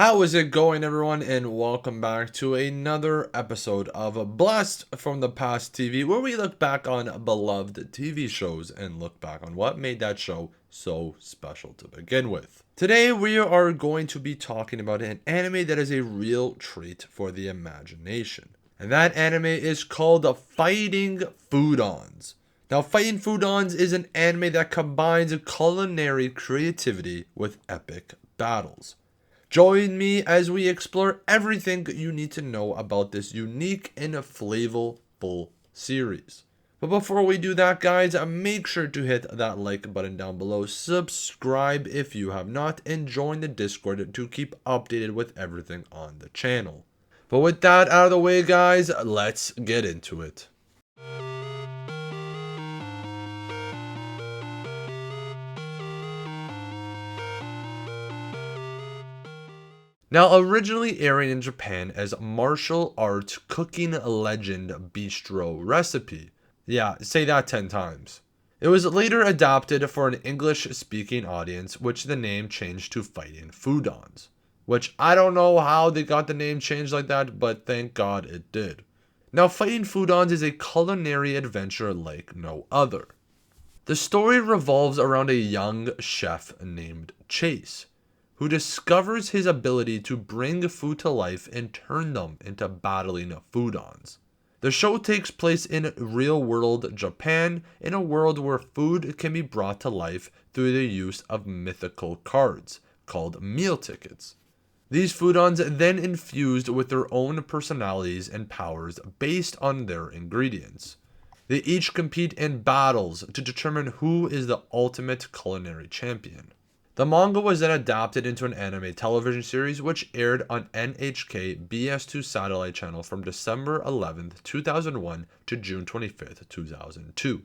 How is it going, everyone, and welcome back to another episode of Blast from the Past TV, where we look back on beloved TV shows and look back on what made that show so special to begin with. Today we are going to be talking about an anime that is a real treat for the imagination, and that anime is called Fighting Foodons. Now, Fighting Foodons is an anime that combines culinary creativity with epic battles. Join me as we explore everything you need to know about this unique and flavorful series. But before we do that, guys, make sure to hit that like button down below, subscribe if you have not, and join the Discord to keep updated with everything on the channel. But with that out of the way, guys, let's get into it. Now, originally airing in Japan as martial arts cooking legend bistro recipe. Yeah, say that 10 times. It was later adapted for an English-speaking audience, which the name changed to Fighting Foodons. Which I don't know how they got the name changed like that, but thank God it did. Now, Fighting Foodons is a culinary adventure like no other. The story revolves around a young chef named Chase, who discovers his ability to bring food to life and turn them into battling foodons. The show takes place in real-world Japan, in a world where food can be brought to life through the use of mythical cards, called meal tickets. These foodons then infused with their own personalities and powers based on their ingredients. They each compete in battles to determine who is the ultimate culinary champion. The manga was then adapted into an anime television series which aired on NHK BS2 satellite channel from December 11th, 2001 to June 25th, 2002.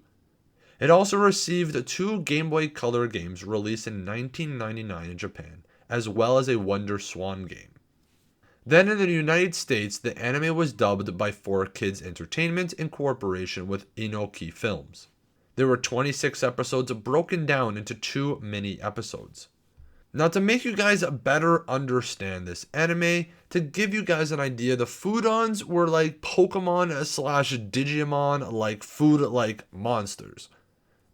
It also received 2 Game Boy Color games released in 1999 in Japan, as well as a Wonder Swan game. Then in the United States, the anime was dubbed by 4Kids Entertainment in cooperation with Inoki Films. There were 26 episodes broken down into 2 mini episodes. Now, to make you guys better understand this anime, to give you guys an idea, the Foodons were like Pokemon / Digimon, like food like monsters.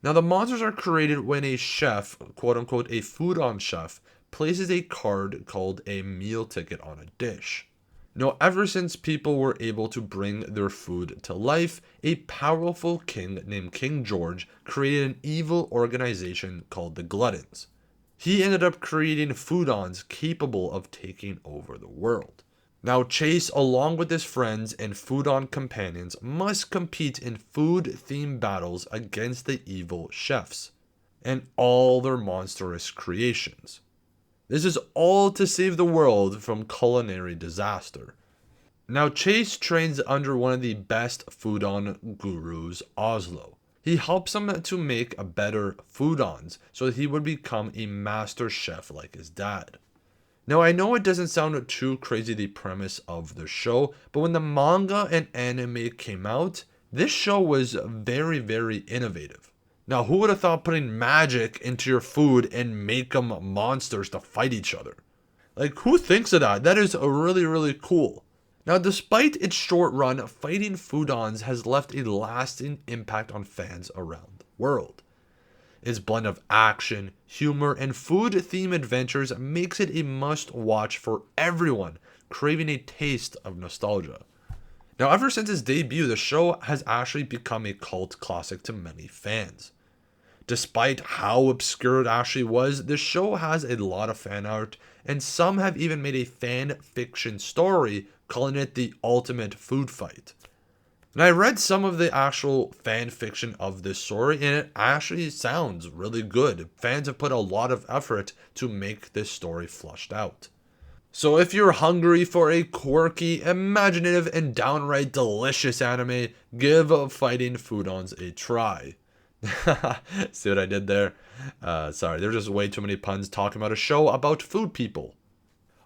Now, the monsters are created when a chef, quote unquote a Foodon chef, places a card called a meal ticket on a dish. Now, ever since people were able to bring their food to life, a powerful king named King George created an evil organization called the Gluttons. He ended up creating foodons capable of taking over the world. Now, Chase, along with his friends and foodon companions, must compete in food-themed battles against the evil chefs and all their monstrous creations. This is all to save the world from culinary disaster. Now, Chase trains under one of the best foodon gurus, Oslo. He helps him to make better foodons so that he would become a master chef like his dad. Now, I know it doesn't sound too crazy, the premise of the show, but when the manga and anime came out, this show was very, very innovative. Now, who would have thought putting magic into your food and make them monsters to fight each other? Like, who thinks of that? That is really, really cool. Now, despite its short run, Fighting Foodons has left a lasting impact on fans around the world. Its blend of action, humor, and food-themed adventures makes it a must-watch for everyone craving a taste of nostalgia. Now, ever since its debut, the show has actually become a cult classic to many fans. Despite how obscure it actually was, the show has a lot of fan art, and some have even made a fan fiction story calling it the ultimate food fight. And I read some of the actual fan fiction of this story, and it actually sounds really good. Fans have put a lot of effort to make this story fleshed out. So if you're hungry for a quirky, imaginative, and downright delicious anime, give Fighting Foodons a try. See what I did there? Sorry, there's just way too many puns talking about a show about food people.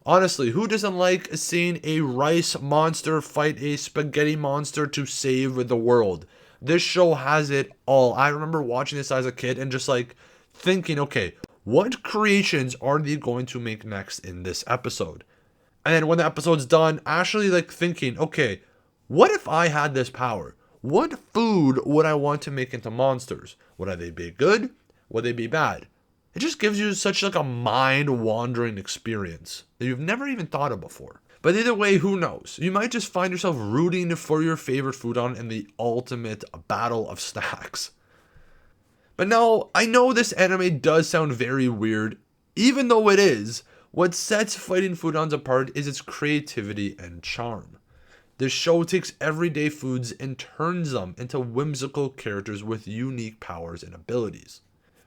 Honestly, who doesn't like seeing a rice monster fight a spaghetti monster to save the world? This show has it all. I remember watching this as a kid and just like thinking, okay, what creations are they going to make next in this episode? And then when the episode's done, actually like thinking, okay, what if I had this power? What food would I want to make into monsters? Would they be good? Would they be bad? It just gives you such like a mind-wandering experience that you've never even thought of before. But either way, who knows? You might just find yourself rooting for your favorite foodon in the ultimate battle of snacks. But now, I know this anime does sound very weird. Even though it is, what sets Fighting Foodons apart is its creativity and charm. This show takes everyday foods and turns them into whimsical characters with unique powers and abilities.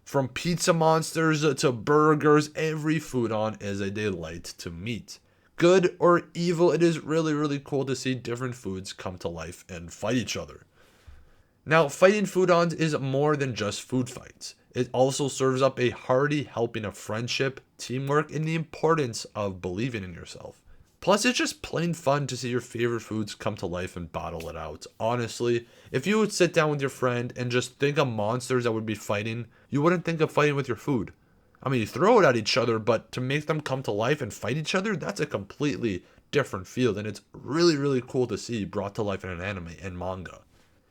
From pizza monsters to burgers, every foodon is a delight to meet. Good or evil, it is really cool to see different foods come to life and fight each other. Now, Fighting Foodons is more than just food fights. It also serves up a hearty helping of friendship, teamwork, and the importance of believing in yourself. Plus, it's just plain fun to see your favorite foods come to life and battle it out. Honestly, if you would sit down with your friend and just think of monsters that would be fighting, you wouldn't think of fighting with your food. I mean, you throw it at each other, but to make them come to life and fight each other, that's a completely different field, and it's really cool to see brought to life in an anime and manga.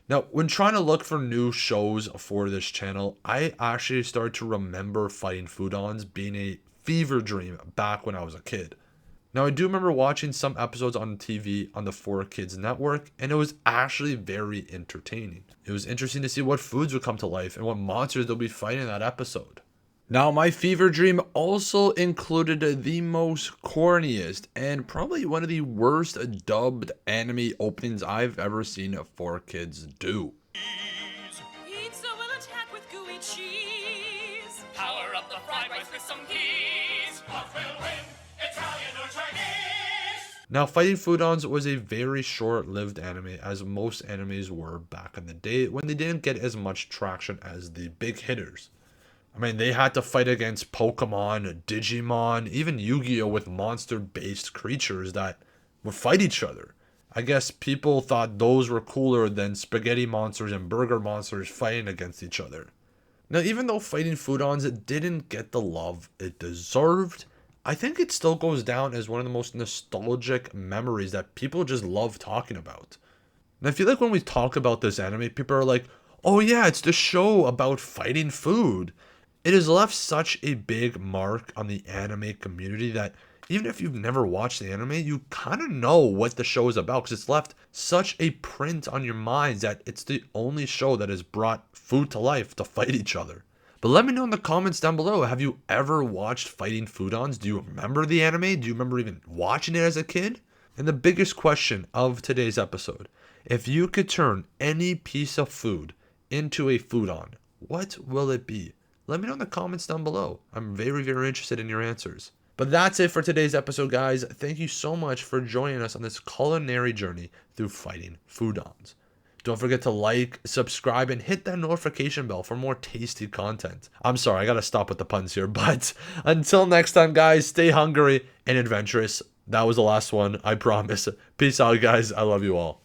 Now, when trying to look for new shows for this channel, I actually started to remember Fighting Foodons being a fever dream back when I was a kid. Now, I do remember watching some episodes on TV on the 4Kids network, and it was actually very entertaining. It was interesting to see what foods would come to life and what monsters they'll be fighting in that episode. Now, my fever dream also included the most corniest and probably one of the worst dubbed anime openings I've ever seen 4Kids do. Pizza will attack with gooey cheese. Power up the fried rice with some peas. What will win, Italian or Chinese? Now, Fighting Foodons was a very short-lived anime, as most animes were back in the day when they didn't get as much traction as the big hitters. I mean, they had to fight against Pokemon, Digimon, even Yu-Gi-Oh! With monster-based creatures that would fight each other. I guess people thought those were cooler than spaghetti monsters and burger monsters fighting against each other. Now, even though Fighting Foodons didn't get the love it deserved, I think it still goes down as one of the most nostalgic memories that people just love talking about. And I feel like when we talk about this anime, people are like, oh yeah, it's the show about fighting food. It has left such a big mark on the anime community that even if you've never watched the anime, you kind of know what the show is about because it's left such a print on your minds that it's the only show that has brought food to life to fight each other. But let me know in the comments down below, have you ever watched Fighting Foodons? Do you remember the anime? Do you remember even watching it as a kid? And the biggest question of today's episode, if you could turn any piece of food into a foodon, what will it be? Let me know in the comments down below. I'm very interested in your answers. But that's it for today's episode, guys. Thank you so much for joining us on this culinary journey through Fighting Foodons. Don't forget to like, subscribe, and hit that notification bell for more tasty content. I'm sorry, I gotta stop with the puns here, but until next time, guys, stay hungry and adventurous. That was the last one, I promise. Peace out, guys. I love you all.